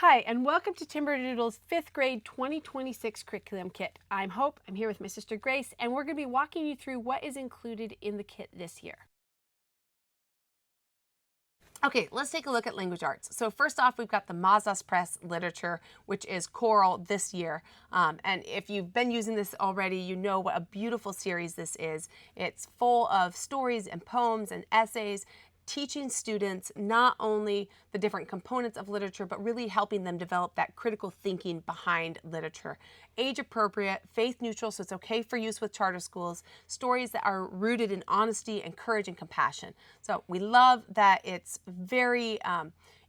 Hi, and welcome to Timberdoodle's 5th grade 2026 curriculum kit. I'm Hope, I'm here with my sister Grace, and we're going to be walking you through what is included in the kit this year. Okay, let's take a look at language arts. So first off, we've got the Mosdos Press literature, which is choral this year. And if you've been using this already, you know what a beautiful series this is. It's full of stories and poems and essays, teaching students not only the different components of literature, but really helping them develop that critical thinking behind literature. Age appropriate, faith neutral, so it's okay for use with charter schools, stories that are rooted in honesty and courage and compassion. So we love that it's very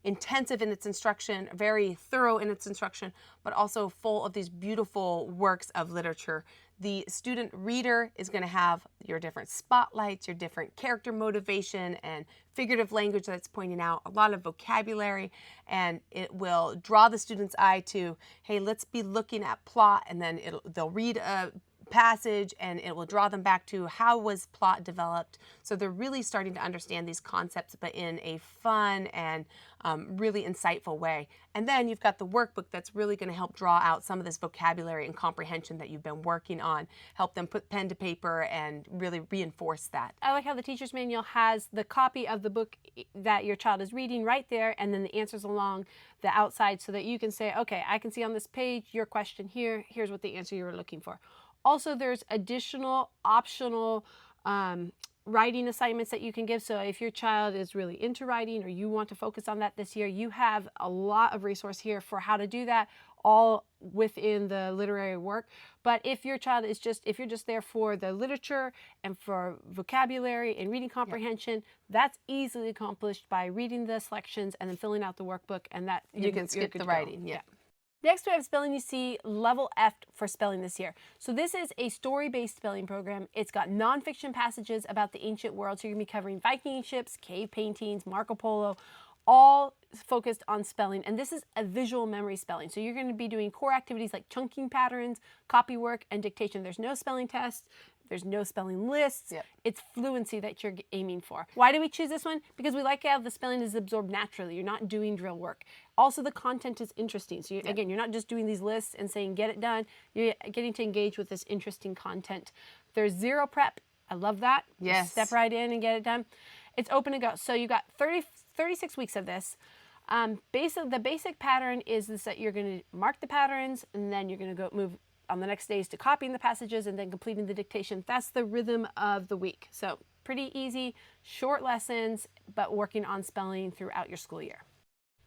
intensive in its instruction, very thorough in its instruction, but also full of these beautiful works of literature. The student reader is going to have your different spotlights, your different character motivation and figurative language that's pointing out a lot of vocabulary, and it will draw the student's eye to, hey, let's be looking at plot, and then they'll read a passage and it will draw them back to how was plot developed. So they're really starting to understand these concepts, but in a fun and really insightful way. And then you've got the workbook that's really going to help draw out some of this vocabulary and comprehension that you've been working on, help them put pen to paper and really reinforce that. I like how the teacher's manual has the copy of the book that your child is reading right there, and then the answers along the outside so that you can say, okay, I can see on this page your question here, here's what the answer you were looking for. Also, there's additional optional writing assignments that you can give. So if your child is really into writing or you want to focus on that this year, you have a lot of resource here for how to do that, all within the literary work. But if your child is if you're just there for the literature and for vocabulary and reading comprehension, that's easily accomplished by reading the selections and then filling out the workbook, and that you can skip the writing. Yeah. Next, we have Spelling You See Level F for spelling this year. So this is a story-based spelling program. It's got nonfiction passages about the ancient world. So you're going to be covering Viking ships, cave paintings, Marco Polo, all focused on spelling. And this is a visual memory spelling. So you're going to be doing core activities like chunking patterns, copy work, and dictation. There's no spelling tests. There's no spelling lists. Yep. It's fluency that you're aiming for. Why do we choose this one? Because we like how the spelling is absorbed naturally. You're not doing drill work. Also, the content is interesting. So again, you're not just doing these lists and saying, get it done. You're getting to engage with this interesting content. There's zero prep. I love that. Yes. Just step right in and get it done. It's open to go. So you got 36 weeks of this. The basic pattern is this, that you're going to mark the patterns, and then you're going to move on the next days to copying the passages and then completing the dictation. That's the rhythm of the week. So pretty easy, short lessons, but working on spelling throughout your school year.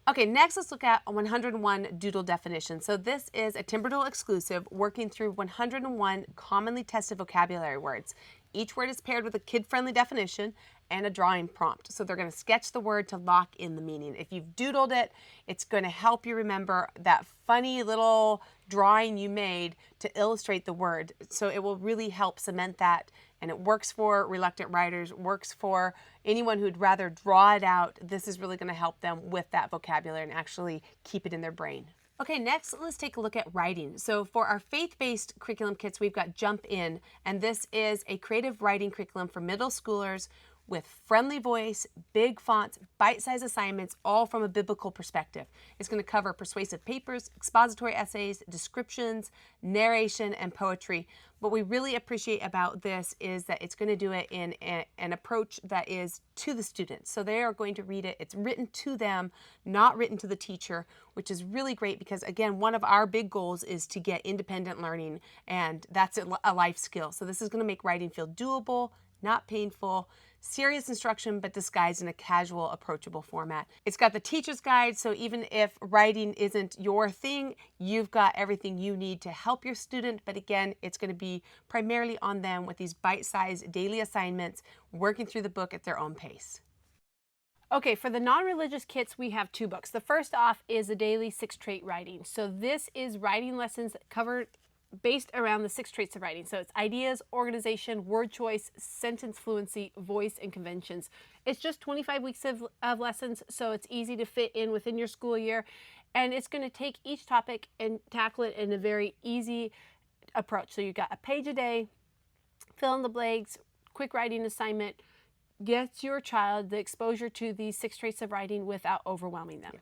Okay, next let's look at 101 Doodle Definitions. So this is a Timberdoodle exclusive, working through 101 commonly tested vocabulary words. Each word is paired with a kid-friendly definition and a drawing prompt. So they're going to sketch the word to lock in the meaning. If you've doodled it, it's going to help you remember that funny little drawing you made to illustrate the word. So it will really help cement that. And it works for reluctant writers, works for anyone who'd rather draw it out. This is really going to help them with that vocabulary and actually keep it in their brain. Okay, next let's take a look at writing. So for our faith-based curriculum kits, we've got Jump In, and this is a creative writing curriculum for middle schoolers with friendly voice, big fonts, bite-sized assignments, all from a biblical perspective. It's going to cover persuasive papers, expository essays, descriptions, narration, and poetry. What we really appreciate about this is that it's going to do it in an approach that is to the students. So they are going to read it. It's written to them, not written to the teacher, which is really great because, again, one of our big goals is to get independent learning, and that's a life skill. So this is going to make writing feel doable, not painful, serious instruction, but disguised in a casual, approachable format. It's got the teacher's guide, so even if writing isn't your thing, you've got everything you need to help your student. But again, it's going to be primarily on them with these bite-sized daily assignments, working through the book at their own pace. Okay, for the non-religious kits, we have 2 books. The first off is a daily 6-trait writing. So this is writing lessons that cover based around the 6 traits of writing. So it's ideas, organization, word choice, sentence fluency, voice, and conventions. It's just 25 weeks of lessons, so it's easy to fit in within your school year. And it's going to take each topic and tackle it in a very easy approach. So you've got a page a day, fill in the blanks, quick writing assignment, gets your child the exposure to these 6 traits of writing without overwhelming them.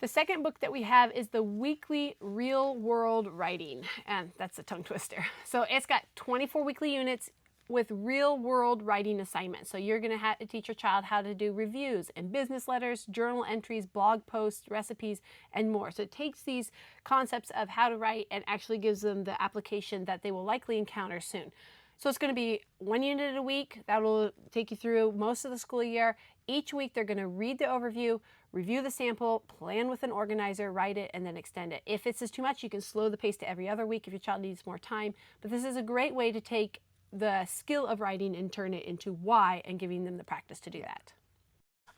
The second book that we have is the weekly real world writing, and that's a tongue twister. So it's got 24 weekly units with real world writing assignments. So you're going to teach your child how to do reviews and business letters, journal entries, blog posts, recipes, and more. So it takes these concepts of how to write and actually gives them the application that they will likely encounter soon. So it's going to be 1 unit a week. That will take you through most of the school year. Each week they're going to read the overview, review the sample, plan with an organizer, write it, and then extend it. If this is too much, you can slow the pace to every other week if your child needs more time. But this is a great way to take the skill of writing and turn it into why and giving them the practice to do that.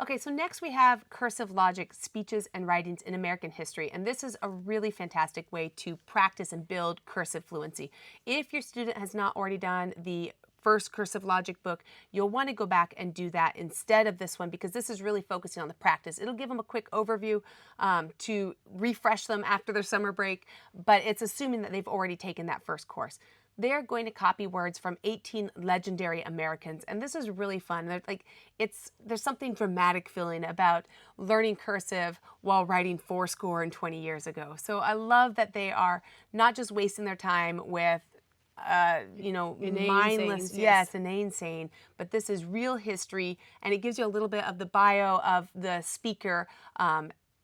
Okay, so next we have CursiveLogic Speeches and Writings in American History, and this is a really fantastic way to practice and build cursive fluency. If your student has not already done the first CursiveLogic book, you'll want to go back and do that instead of this one, because this is really focusing on the practice. It'll give them a quick overview to refresh them after their summer break, but it's assuming that they've already taken that first course. They're going to copy words from 18 legendary Americans, and this is really fun. There's something dramatic feeling about learning cursive while writing 20 years ago. So I love that they are not just wasting their time with mindless, inane saying, but this is real history, and it gives you a little bit of the bio of the speaker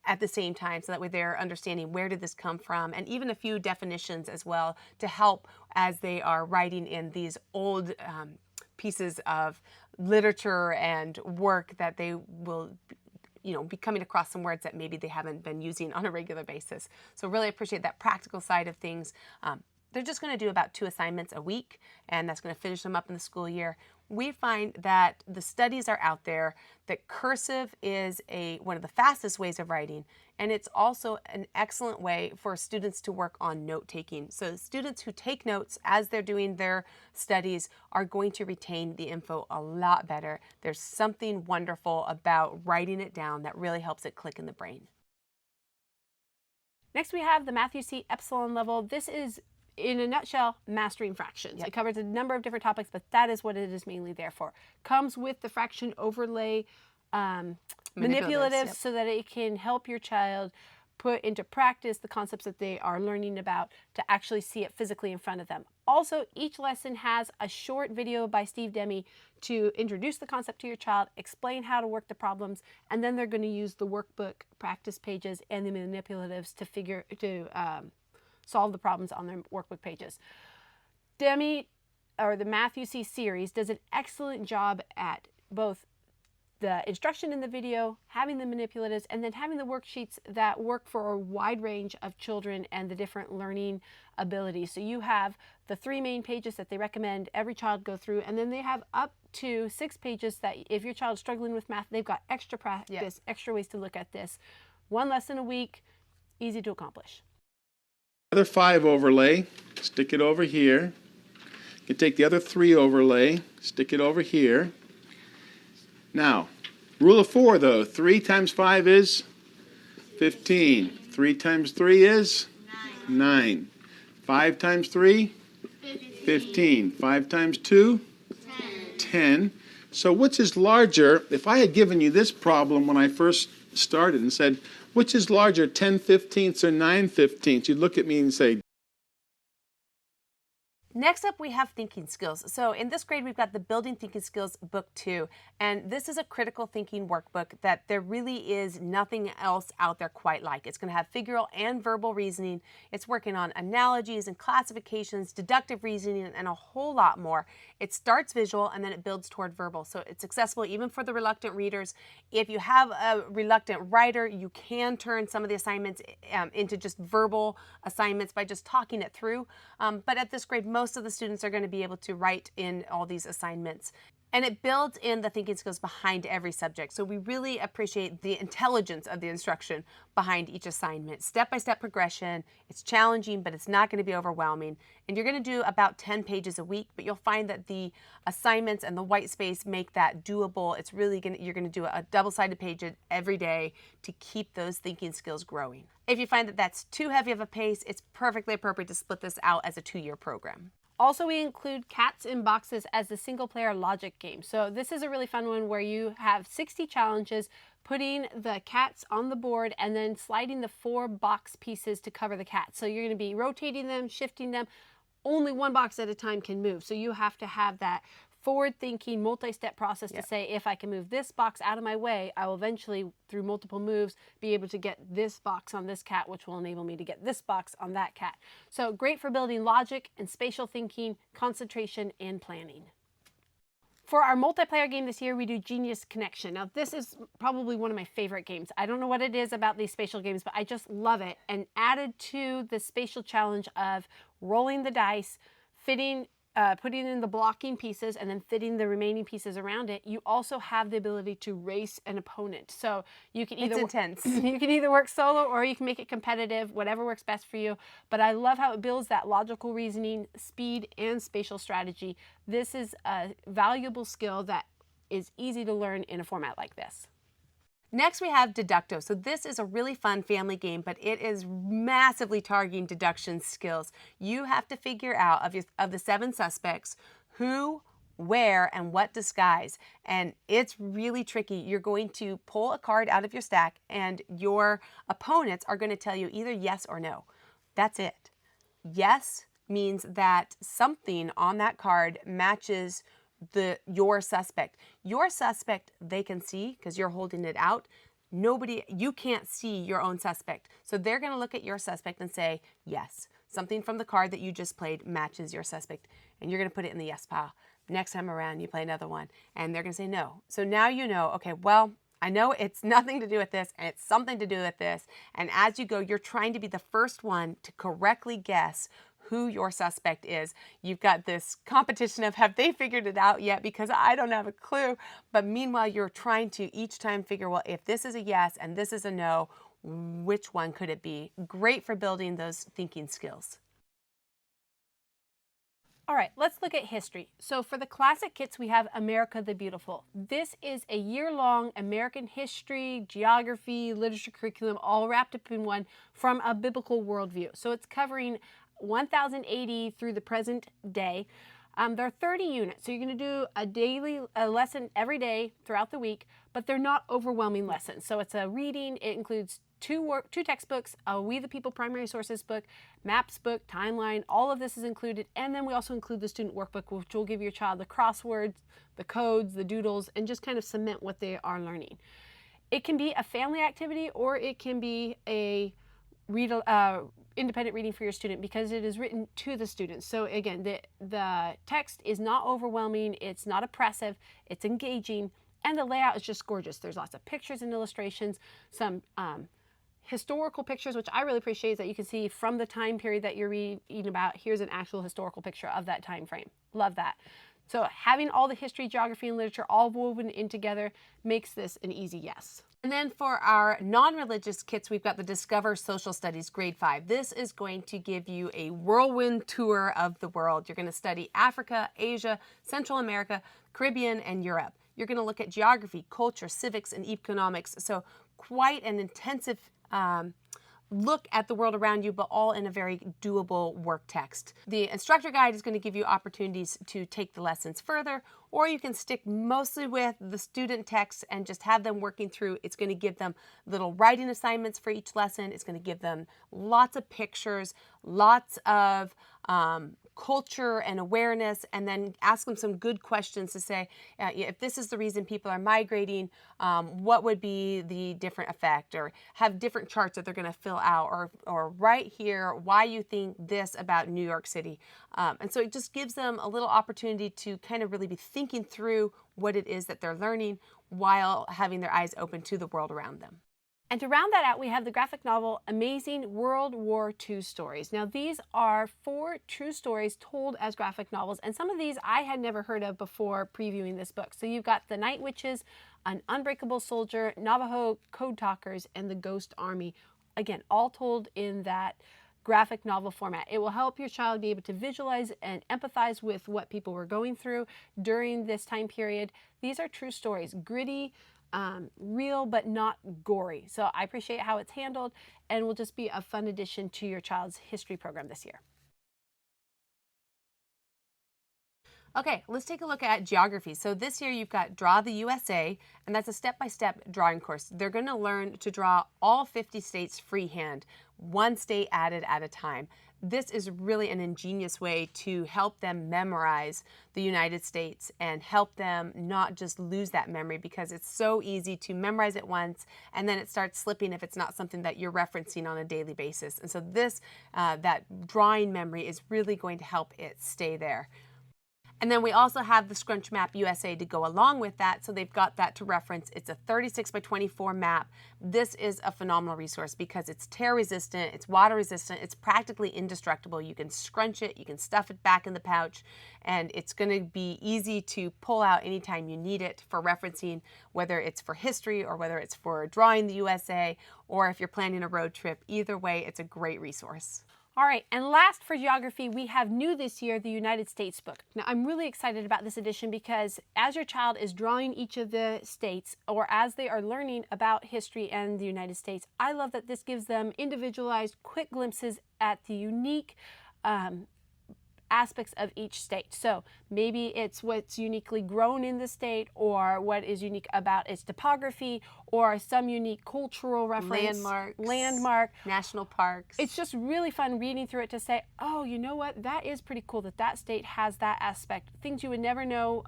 at the same time, so that way they're understanding where did this come from, and even a few definitions as well to help as they are writing in these old pieces of literature and work that they will be coming across some words that maybe they haven't been using on a regular basis. So really appreciate that practical side of things. They're just going to do about 2 assignments a week, and that's going to finish them up in the school year. We find that the studies are out there that cursive is one of the fastest ways of writing, and it's also an excellent way for students to work on note-taking. So students who take notes as they're doing their studies are going to retain the info a lot better. There's something wonderful about writing it down that really helps it click in the brain. Next we have the Math UC Epsilon level. This is, in a nutshell, mastering fractions. Yep. It covers a number of different topics, but that is what it is mainly there for. Comes with the fraction overlay manipulatives, yep. so that it can help your child put into practice the concepts that they are learning about to actually see it physically in front of them. Also, each lesson has a short video by Steve Demme to introduce the concept to your child, explain how to work the problems, and then they're going to use the workbook practice pages and the manipulatives to solve the problems on their workbook pages. Demme, or the Math UC series, does an excellent job at both the instruction in the video, having the manipulatives, and then having the worksheets that work for a wide range of children and the different learning abilities. So you have the 3 main pages that they recommend every child go through, and then they have up to 6 pages that if your child's struggling with math, they've got extra practice, extra ways to look at this. 1 lesson a week, easy to accomplish. Other 5 overlay, stick it over here. You can take the other 3 overlay, stick it over here. Now, rule of 4 though, 3 times 5 is 15. 3 times 3 is 9. 5 times 3? 15. 5 times 2? 10. So which is larger? If I had given you this problem when I first started and said, which is larger, 10/15 or 9/15? You'd look at me and say. Next up, we have thinking skills. So in this grade, we've got the Building Thinking Skills Book 2, and this is a critical thinking workbook that there really is nothing else out there quite like. It's going to have figural and verbal reasoning. It's working on analogies and classifications, deductive reasoning, and a whole lot more. It starts visual and then it builds toward verbal, so it's accessible even for the reluctant readers. If you have a reluctant writer, you can turn some of the assignments into just verbal assignments by just talking it through. But at this grade, most of the students are going to be able to write in all these assignments. And it builds in the thinking skills behind every subject. So we really appreciate the intelligence of the instruction behind each assignment. Step-by-step progression. It's challenging, but it's not going to be overwhelming. And you're going to do about 10 pages a week, but you'll find that the assignments and the white space make that doable. It's really you're going to do a double-sided page every day to keep those thinking skills growing. If you find that that's too heavy of a pace, it's perfectly appropriate to split this out as a 2-year program. Also, we include Cats in Boxes as the single player logic game. So this is a really fun one where you have 60 challenges, putting the cats on the board and then sliding the 4 box pieces to cover the cat. So you're going to be rotating them, shifting them. Only one box at a time can move. So you have to have that forward-thinking, multi-step process to say, if I can move this box out of my way, I will eventually, through multiple moves, be able to get this box on this cat, which will enable me to get this box on that cat. So great for building logic and spatial thinking, concentration, and planning. For our multiplayer game this year, we do Genius Connection. Now, this is probably one of my favorite games. I don't know what it is about these spatial games, but I just love it. And added to the spatial challenge of rolling the dice, putting in the blocking pieces and then fitting the remaining pieces around it, you also have the ability to race an opponent. So you can either you can either work solo or you can make it competitive, whatever works best for you. But I love how it builds that logical reasoning, speed, and spatial strategy. This is a valuable skill that is easy to learn in a format like this. Next we have Deduckto. So this is a really fun family game, but it is massively targeting deduction skills. You have to figure out of the 7 suspects who, where, and what disguise. And it's really tricky. You're going to pull a card out of your stack and your opponents are going to tell you either yes or no. That's it. Yes means that something on that card matches your suspect. Your suspect they can see because you're holding it out. You can't see your own suspect. So they're going to look at your suspect and say, yes, something from the card that you just played matches your suspect. And you're going to put it in the yes pile. Next time around, you play another one and they're going to say no. So now you know, okay, well, I know it's nothing to do with this and it's something to do with this. And as you go, you're trying to be the first one to correctly guess who your suspect is. You've got this competition of have they figured it out yet, because I don't have a clue. But meanwhile, you're trying to each time figure, well, if this is a yes and this is a no, which one could it be? Great for building those thinking skills. All right, let's look at history. So for the classic kits, we have America the Beautiful. This is a year-long American history, geography, literature curriculum, all wrapped up in one from a biblical worldview. So it's covering 1080 through the present day. There are 30 units, so you're going to do a lesson every day throughout the week, but they're not overwhelming lessons. So it's a reading. It includes two textbooks, a We the People primary sources book, maps book, timeline. All of this is included, and then we also include the student workbook, which will give your child the crosswords, the codes, the doodles, and just kind of cement what they are learning. It can be a family activity, or it can be a independent reading for your student, because it is written to the students. So again, the text is not overwhelming, it's not oppressive, it's engaging, and the layout is just gorgeous. There's lots of pictures and illustrations, some historical pictures, which I really appreciate, is that you can see from the time period that you're reading about, here's an actual historical picture of that time frame. Love that. So having all the history, geography, and literature all woven in together makes this an easy yes. And then for our non-religious kits, we've got the Discover Social Studies Grade 5. This is going to give you a whirlwind tour of the world. You're going to study Africa, Asia, Central America, Caribbean, and Europe. You're going to look at geography, culture, civics, and economics. So quite an intensive look at the world around you, but all in a very doable work text. The instructor guide is going to give you opportunities to take the lessons further, or you can stick mostly with the student text and just have them working through. It's going to give them little writing assignments for each lesson. It's going to give them lots of pictures, lots of culture and awareness, and then ask them some good questions to say, if this is the reason people are migrating, what would be the different effect, or have different charts that they're going to fill out, or right here, why you think this about New York City. And so it just gives them a little opportunity to kind of really be thinking through what it is that they're learning while having their eyes open to the world around them. And to round that out, we have the graphic novel Amazing World War II Stories. Now, these are 4 true stories told as graphic novels, and some of these I had never heard of before previewing this book. So you've got The Night Witches, An Unbreakable Soldier, Navajo Code Talkers, and The Ghost Army. Again, all told in that graphic novel format. It will help your child be able to visualize and empathize with what people were going through during this time period. These are true stories, gritty, real but not gory. So I appreciate how it's handled, and will just be a fun addition to your child's history program this year. Okay, let's take a look at geography. So this year you've got Draw the USA, and that's a step-by-step drawing course. They're going to learn to draw all 50 states freehand, one state added at a time. This is really an ingenious way to help them memorize the United States and help them not just lose that memory, because it's so easy to memorize it once and then it starts slipping if it's not something that you're referencing on a daily basis. And so this, that drawing memory is really going to help it stay there. And then we also have the ScrunchMap USA to go along with that, so they've got that to reference. It's a 36 by 24 map. This is a phenomenal resource because it's tear resistant, it's water resistant, it's practically indestructible. You can scrunch it, you can stuff it back in the pouch, and it's going to be easy to pull out anytime you need it for referencing, whether it's for history or whether it's for drawing the USA or if you're planning a road trip. Either way, it's a great resource. All right, and last for geography, we have new this year, the United States book. Now, I'm really excited about this edition because as your child is drawing each of the states, or as they are learning about history and the United States, I love that this gives them individualized, quick glimpses at the unique aspects of each state. So maybe it's what's uniquely grown in the state, or what is unique about its topography, or some unique cultural reference, landmark, national parks. It's just really fun reading through it to say, oh, you know what, that is pretty cool that that state has that aspect. Things you would never know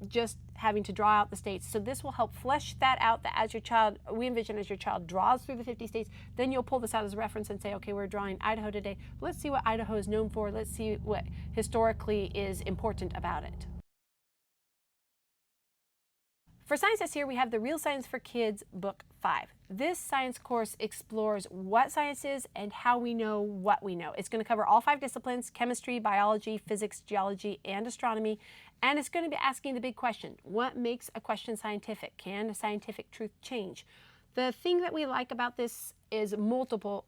just having to draw out the states. So this will help flesh that out, that as your child, we envision as your child draws through the 50 states, then you'll pull this out as a reference and say, okay, we're drawing Idaho today. Let's see what Idaho is known for. Let's see what historically is important about it. For science this year, we have the Real Science for Kids Book 5. This science course explores what science is and how we know what we know. It's going to cover all 5 disciplines: chemistry, biology, physics, geology, and astronomy. And it's going to be asking the big question: what makes a question scientific? Can a scientific truth change? The thing that we like about this is multiple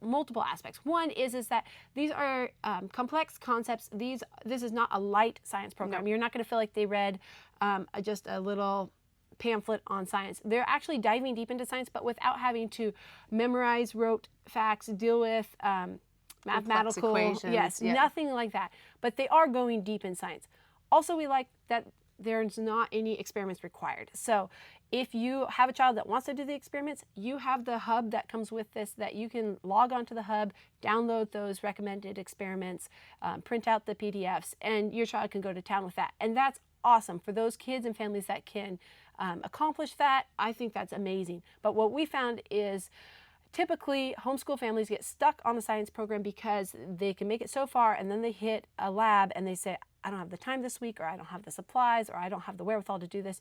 aspects. One is that these are complex concepts. This is not a light science program. No. You're not going to feel like they read just a little pamphlet on science. They're actually diving deep into science, but without having to memorize rote facts, deal with mathematical equations. Nothing like that. But they are going deep in science. Also, we like that there's not any experiments required. So if you have a child that wants to do the experiments, you have the hub that comes with this, that you can log onto the hub, download those recommended experiments, print out the PDFs, and your child can go to town with that. And that's awesome for those kids and families that can accomplish that. I think that's amazing. But what we found is typically homeschool families get stuck on the science program because they can make it so far and then they hit a lab and they say, I don't have the time this week, or I don't have the supplies, or I don't have the wherewithal to do this.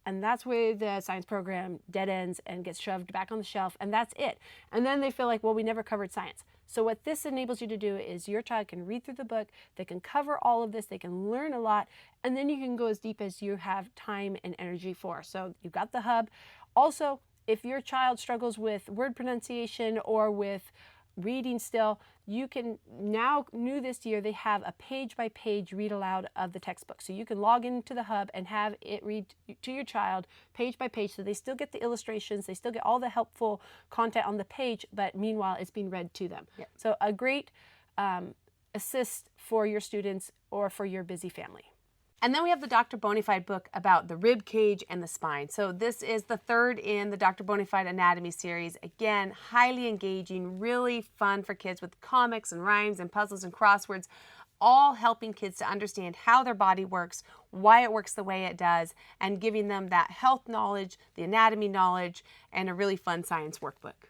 And that's where the science program dead ends and gets shoved back on the shelf, and that's it. And then they feel like, well, we never covered science. So what this enables you to do is your child can read through the book, they can cover all of this, they can learn a lot, and then you can go as deep as you have time and energy for. So you've got the hub. Also, if your child struggles with word pronunciation or with reading still, you can now, new this year, they have a page-by-page read aloud of the textbook. So you can log into the hub and have it read to your child page by page, so they still get the illustrations, they still get all the helpful content on the page, but meanwhile it's being read to them. Yep. So a great assist for your students or for your busy family. And then we have the Dr. Bonyfide book about the rib cage and the spine. So this is the 3rd in the Dr. Bonyfide Anatomy series. Again, highly engaging, really fun for kids with comics and rhymes and puzzles and crosswords, all helping kids to understand how their body works, why it works the way it does, and giving them that health knowledge, the anatomy knowledge, and a really fun science workbook.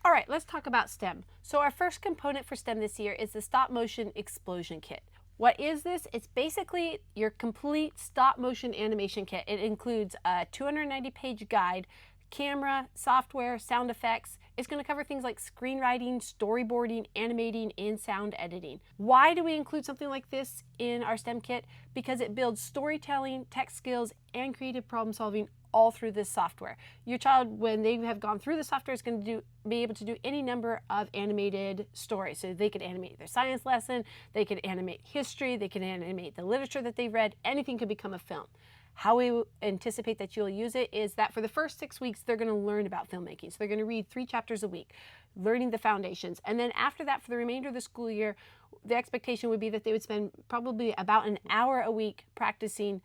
All right, let's talk about STEM. So our first component for STEM this year is the Stopmotion Explosion Kit. What is this? It's basically your complete stop motion animation kit. It includes a 290-page guide, camera, software, sound effects. It's going to cover things like screenwriting, storyboarding, animating, and sound editing. Why do we include something like this in our STEM kit? Because it builds storytelling, tech skills, and creative problem solving all through this software. Your child, when they have gone through the software, is going to be able to do any number of animated stories. So they could animate their science lesson, they could animate history, they can animate the literature that they've read, anything could become a film. how we anticipate that you'll use it is that for the first 6 weeks, they're going to learn about filmmaking. So they're going to read 3 chapters a week, learning the foundations. And then after that, for the remainder of the school year, the expectation would be that they would spend probably about an hour a week practicing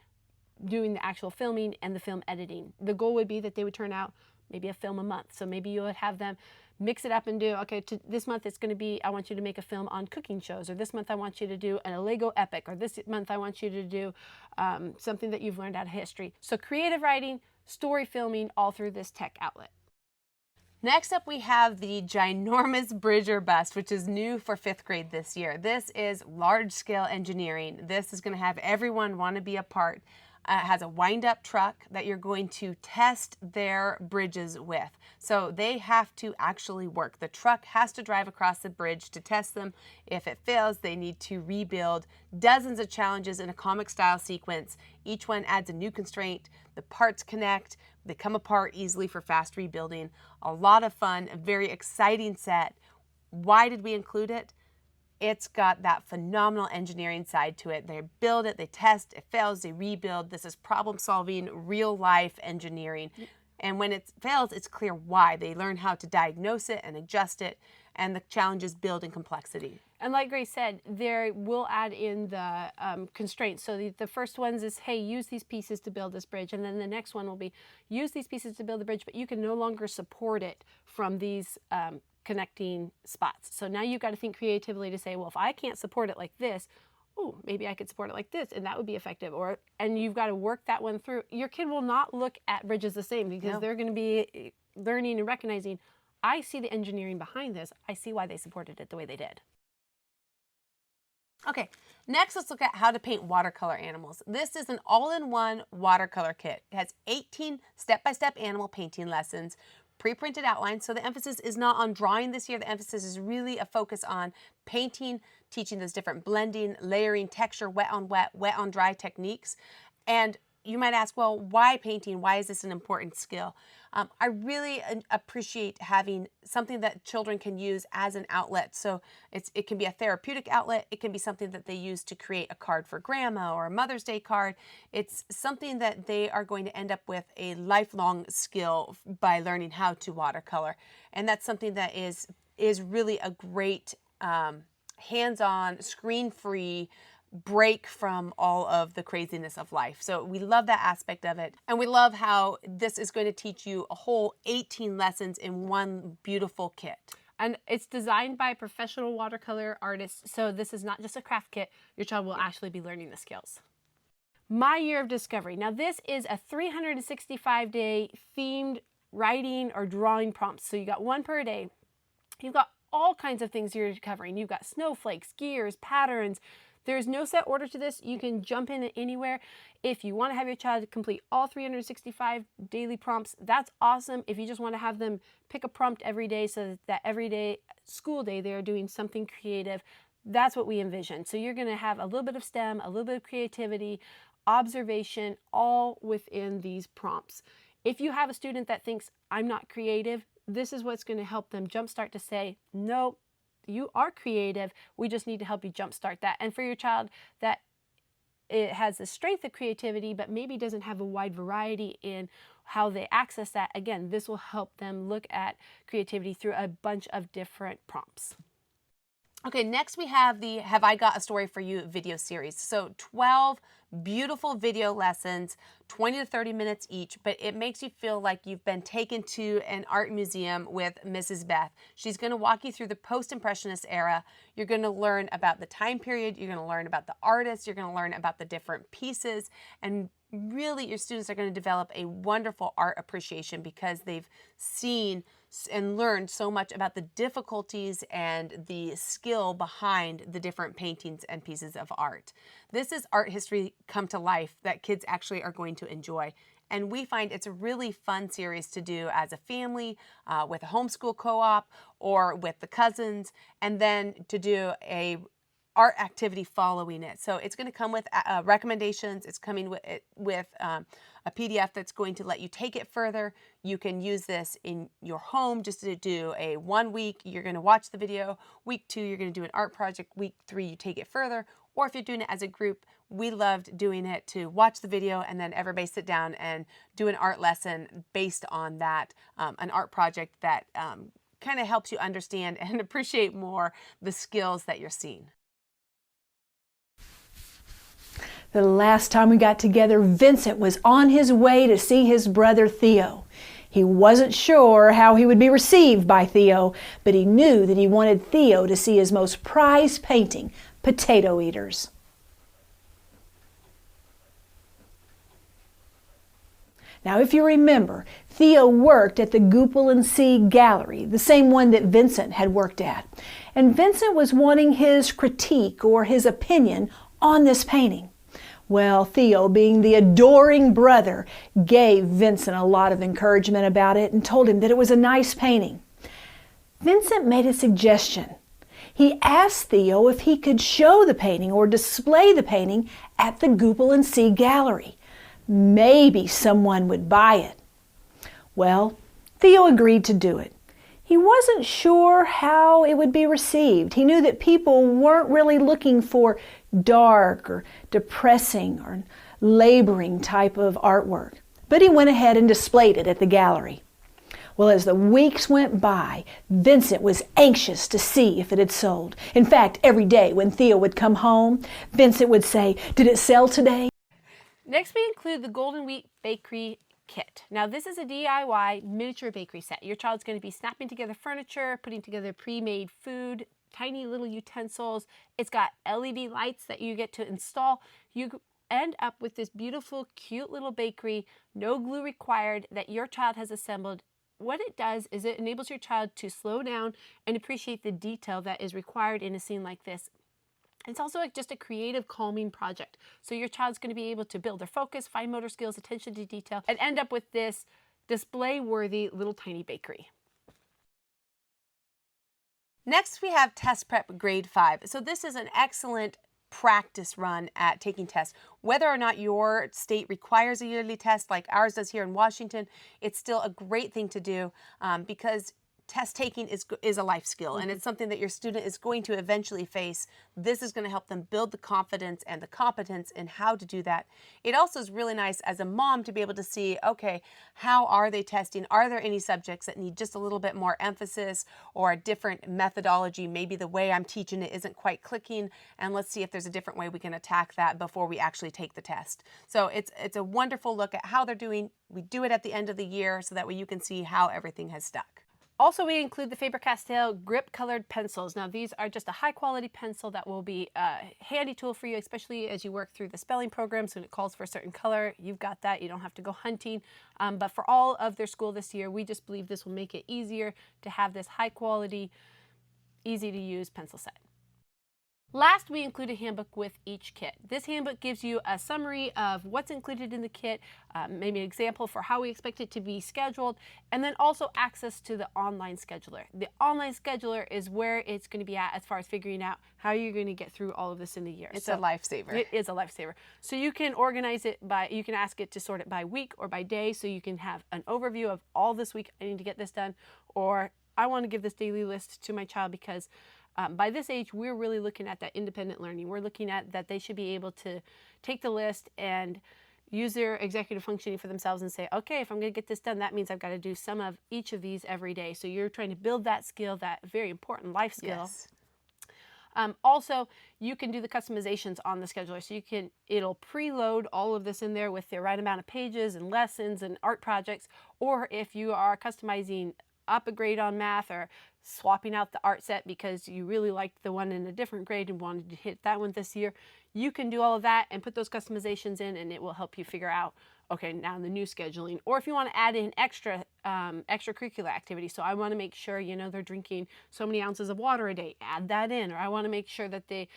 doing the actual filming and the film editing. The goal would be that they would turn out maybe a film a month. So maybe you would have them mix it up and do, okay, this month it's going to be, I want you to make a film on cooking shows, or this month I want you to do a Lego epic, or this month I want you to do something that you've learned out of history. So creative writing, story filming, all through this tech outlet. Next up, we have the ginormous bridge or bust, which is new for 5th grade this year. This is large-scale engineering. This is going to have everyone want to be a part. It has a wind-up truck that you're going to test their bridges with. So they have to actually work. The truck has to drive across the bridge to test them. If it fails, they need to rebuild. Dozens of challenges in a comic-style sequence. Each one adds a new constraint. The parts connect. They come apart easily for fast rebuilding. A lot of fun, a very exciting set. Why did we include it? It's got that phenomenal engineering side to it. They build it, they test, it fails, they rebuild. This is problem solving, real life engineering. And when it fails, it's clear why. They learn how to diagnose it and adjust it, and the challenges build in complexity. And like Grace said, there will add in the constraints. So the first ones is, hey, use these pieces to build this bridge. And then the next one will be, use these pieces to build the bridge, but you can no longer support it from these connecting spots. So now you've got to think creatively to say, well, if I can't support it like this, oh, maybe I could support it like this, and that would be effective. And you've got to work that one through. Your kid will not look at bridges the same, because they're going to be learning and recognizing, I see the engineering behind this. I see why they supported it the way they did. Okay, next let's look at how to paint watercolor animals. This is an all-in-one watercolor kit. It has 18 step-by-step animal painting lessons, pre-printed outlines, so the emphasis is not on drawing this year. The emphasis is really a focus on painting, teaching those different blending, layering, texture, wet on wet, wet on dry techniques. And you might ask, well, why painting? Why is this an important skill? I really appreciate having something that children can use as an outlet. So it can be a therapeutic outlet. It can be something that they use to create a card for grandma or a Mother's Day card. It's something that they are going to end up with a lifelong skill by learning how to watercolor. And that's something that is really a great hands-on, screen-free break from all of the craziness of life. So we love that aspect of it. And we love how this is going to teach you a whole 18 lessons in one beautiful kit. And it's designed by professional watercolor artists. So this is not just a craft kit. Your child will actually be learning the skills. My Year of Discovery. Now this is a 365-day themed writing or drawing prompts. So you got one per day. You've got all kinds of things you're covering. You've got snowflakes, gears, patterns. There's no set order to this. You can jump in at anywhere. If you want to have your child complete all 365 daily prompts, that's awesome. If you just want to have them pick a prompt every day so that every day, school day, they are doing something creative, that's what we envision. So you're going to have a little bit of STEM, a little bit of creativity, observation, all within these prompts. If you have a student that thinks, I'm not creative, this is what's going to help them jumpstart to say, no, you are creative. We just need to help you jumpstart that. And for your child that it has the strength of creativity, but maybe doesn't have a wide variety in how they access that, again, this will help them look at creativity through a bunch of different prompts. Okay, next we have the Have I Got a Story for You video series. So 12 beautiful video lessons, 20 to 30 minutes each, but it makes you feel like you've been taken to an art museum with Mrs. Beth. She's going to walk you through the Post-Impressionist era. You're going to learn about the time period. You're going to learn about the artists. You're going to learn about the different pieces. And really, your students are going to develop a wonderful art appreciation because they've seen and learned so much about the difficulties and the skill behind the different paintings and pieces of art. This is art history come to life that kids actually are going to enjoy. And we find it's a really fun series to do as a family, with a homeschool co-op or with the cousins, and then to do a art activity following it. So it's going to come with recommendations. It's coming with a PDF that's going to let you take it further. You can use this in your home just to do a 1 week. You're going to watch the video. Week 2, you're going to do an art project. Week 3, you take it further. or if you're doing it as a group, we loved doing it to watch the video and then everybody sit down and do an art lesson based on that, an art project that kind of helps you understand and appreciate more the skills that you're seeing. The last time we got together, Vincent was on his way to see his brother Theo. He wasn't sure how he would be received by Theo, but he knew that he wanted Theo to see his most prized painting, Potato Eaters. Now, if you remember, Theo worked at the Goupil & C gallery, the same one that Vincent had worked at. And Vincent was wanting his critique or his opinion on this painting. Well, Theo, being the adoring brother, gave Vincent a lot of encouragement about it and told him that it was a nice painting. Vincent made a suggestion. He asked Theo if he could show the painting or display the painting at the Goupil & C gallery. Maybe someone would buy it. Well, Theo agreed to do it. He wasn't sure how it would be received. He knew that people weren't really looking for dark or depressing or laboring type of artwork. But he went ahead and displayed it at the gallery. Well, as the weeks went by, Vincent was anxious to see if it had sold. In fact, every day when Theo would come home, Vincent would say, "Did it sell today?" Next, we include the Golden Wheat Bakery Kit. Now, this is a DIY miniature bakery set. Your child's going to be snapping together furniture, putting together pre-made food, tiny little utensils. It's got LED lights that you get to install. You end up with this beautiful, cute little bakery, no glue required, that your child has assembled. What it does is it enables your child to slow down and appreciate the detail that is required in a scene like this. It's also just a creative, calming project. So your child's going to be able to build their focus, fine motor skills, attention to detail, and end up with this display-worthy little tiny bakery. Next, we have Test Prep Grade 5. So this is an excellent practice run at taking tests. Whether or not your state requires a yearly test like ours does here in Washington, it's still a great thing to do because test taking is a life skill, and it's something that your student is going to eventually face. This is going to help them build the confidence and the competence in how to do that. It also is really nice as a mom to be able to see, okay, how are they testing? Are there any subjects that need just a little bit more emphasis or a different methodology? Maybe the way I'm teaching it isn't quite clicking, and let's see if there's a different way we can attack that before we actually take the test. So it's a wonderful look at how they're doing. We do it at the end of the year so that way you can see how everything has stuck. Also, we include the Faber-Castell grip colored pencils. Now, these are just a high quality pencil that will be a handy tool for you, especially as you work through the spelling programs when it calls for a certain color. You've got that. You don't have to go hunting. But for all of their school this year, we just believe this will make it easier to have this high quality, easy to use pencil set. Last, we include a handbook with each kit. This handbook gives you a summary of what's included in the kit, maybe an example for how we expect it to be scheduled, and then also access to the online scheduler. The online scheduler is where it's going to be at as far as figuring out how you're going to get through all of this in the year. It's a lifesaver. It is a lifesaver. So you can organize it by, you can ask it to sort it by week or by day, so you can have an overview of all this week, I need to get this done, or I want to give this daily list to my child because by this age, we're really looking at that independent learning. We're looking at that they should be able to take the list and use their executive functioning for themselves and say, okay, if I'm going to get this done, that means I've got to do some of each of these every day. So you're trying to build that skill, that very important life skill. Yes. Also, you can do the customizations on the scheduler. So it'll preload all of this in there with the right amount of pages and lessons and art projects. Or if you are customizing up a grade on math or swapping out the art set because you really liked the one in a different grade and wanted to hit that one this year, you can do all of that and put those customizations in, and it will help you figure out, okay, now the new scheduling. Or if you want to add in extracurricular activities, so I want to make sure, you know, they're drinking so many ounces of water a day, add that in. Or I want to make sure that they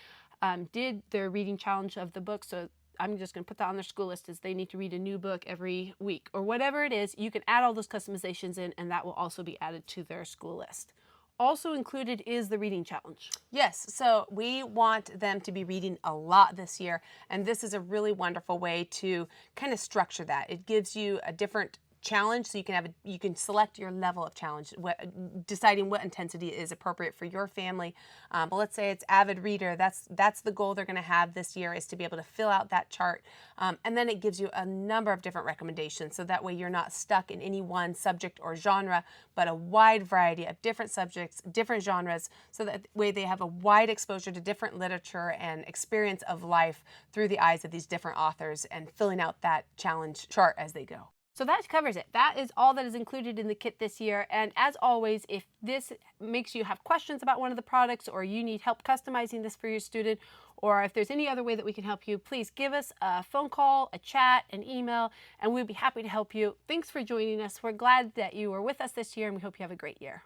did their reading challenge of the book, so I'm just going to put that on their school list as they need to read a new book every week. Or whatever it is, you can add all those customizations in, and that will also be added to their school list. Also included is the reading challenge. Yes, so we want them to be reading a lot this year, and this is a really wonderful way to kind of structure that. It gives you a different challenge, so you can select your level of challenge, deciding what intensity is appropriate for your family. But let's say it's avid reader. That's the goal they're going to have this year, is to be able to fill out that chart. And then it gives you a number of different recommendations, so that way you're not stuck in any one subject or genre, but a wide variety of different subjects, different genres, so that way they have a wide exposure to different literature and experience of life through the eyes of these different authors, and filling out that challenge chart as they go. So that covers it. That is all that is included in the kit this year. And as always, if this makes you have questions about one of the products, or you need help customizing this for your student, or if there's any other way that we can help you, please give us a phone call, a chat, an email, and we'd be happy to help you. Thanks for joining us. We're glad that you were with us this year, and we hope you have a great year.